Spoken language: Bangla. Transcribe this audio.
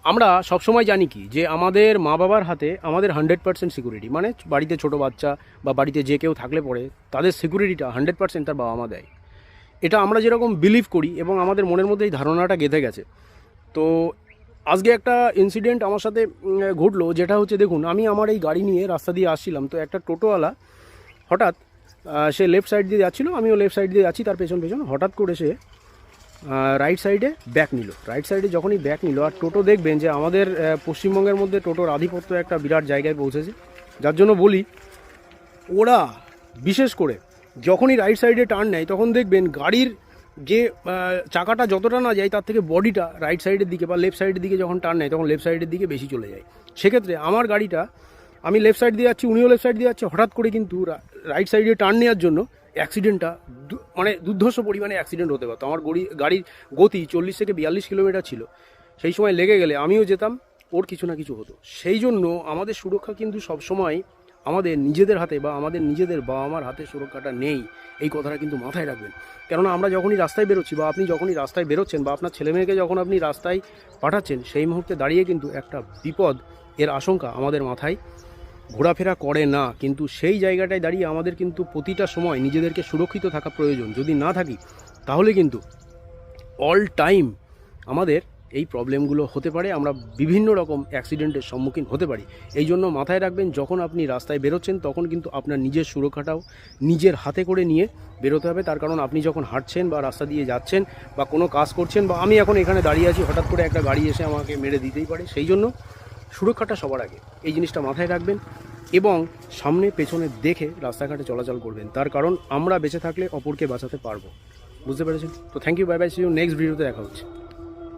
আমরা সবসময় জানি কি যে আমাদের মা বাবার হাতে আমাদের 100% সিকিউরিটি, মানে বাড়িতে ছোট বাচ্চা বা বাড়িতে যে কেউ থাকলে পরে তাদের সিকিউরিটিটা 100% তার বাবা মা দেয়। এটা আমরা যেরকম বিলিভ করি এবং আমাদের মনের মধ্যে এই ধারণাটা গেঁথে গেছে। তো আজকে একটা ইনসিডেন্ট আমার সাথে ঘটলো, যেটা হচ্ছে দেখুন, আমি আমার এই গাড়ি নিয়ে রাস্তা দিয়ে আসছিলাম, তো একটা টোটোওয়ালা হঠাৎ সে লেফট সাইড দিয়ে যাচ্ছিলো, আমিও লেফট সাইড দিয়ে যাচ্ছি তার পেছন পেছন, হঠাৎ করে সে রাইট সাইডে ব্যাক নিল। রাইট সাইডে যখনই ব্যাক নিল, আর টোটো দেখবেন যে আমাদের পশ্চিমবঙ্গের মধ্যে টোটোর আধিপত্য একটা বিরাট জায়গায় পৌঁছেছে, যার জন্য বলি ওরা বিশেষ করে যখনই রাইট সাইডে টার্ন নেয় তখন দেখবেন গাড়ির যে চাকাটা যতটা না যায় তার থেকে বডিটা রাইট সাইডের দিকে বা লেফট সাইডের দিকে যখন টার্ন নেয় তখন লেফট সাইডের দিকে বেশি চলে যায়। সেক্ষেত্রে আমার গাড়িটা, আমি লেফট সাইড দিয়ে যাচ্ছি, উনিও লেফট সাইড দিয়ে যাচ্ছে, হঠাৎ করে কিন্তু রাইট সাইডে টার্ন নেওয়ার জন্য অ্যাক্সিডেন্টটা মানে দুর্ধর্ষ পরিমাণে অ্যাক্সিডেন্ট হতে পারতো। আমার গাড়ির গতি 40 থেকে 42 কিলোমিটার ছিল, সেই সময় লেগে গেলে আমিও যেতাম, ওর কিছু না কিছু হতো। সেই জন্য আমাদের সুরক্ষা কিন্তু সবসময় আমাদের নিজেদের হাতে বা আমাদের নিজেদের বাবা মার হাতে সুরক্ষাটা নেই, এই কথাটা কিন্তু মাথায় রাখবেন। কেননা আমরা যখনই রাস্তায় বেরোচ্ছি বা আপনি যখনই রাস্তায় বেরোচ্ছেন বা আপনার ছেলেমেয়েকে যখন আপনি রাস্তায় পাঠাচ্ছেন, সেই মুহূর্তে দাঁড়িয়ে কিন্তু একটা বিপদ এর আশঙ্কা আমাদের মাথায় ঘোরাফেরা করে না। কিন্তু সেই জায়গাটায় দাঁড়িয়ে আমাদের কিন্তু প্রতিটা সময় নিজেদেরকে সুরক্ষিত থাকা প্রয়োজন। যদি না থাকি তাহলে কিন্তু অল টাইম আমাদের এই প্রবলেমগুলো হতে পারে, আমরা বিভিন্ন রকম অ্যাক্সিডেন্টের সম্মুখীন হতে পারি। এই জন্য মাথায় রাখবেন, যখন আপনি রাস্তায় বেরোচ্ছেন তখন কিন্তু আপনার নিজের সুরক্ষাটাও নিজের হাতে করে নিয়ে বেরোতে হবে। তার কারণ আপনি যখন হাঁটছেন বা রাস্তা দিয়ে যাচ্ছেন বা কোনো কাজ করছেন, বা আমি এখন এখানে দাঁড়িয়ে আছি, হঠাৎ করে একটা গাড়ি এসে আমাকে মেরে দিতেই পারে। সেই জন্য সুরক্ষাটা সবার আগে, এই জিনিসটা মাথায় রাখবেন এবং সামনে পেছনে দেখে রাস্তাঘাটে চলাচল করবেন। তার কারণ আমরা বেঁচে থাকলে অপরকে বাঁচাতে পারবো। বুঝতে পেরেছেন? তো thank you, bye bye, see you next ভিডিওতে দেখা হচ্ছে।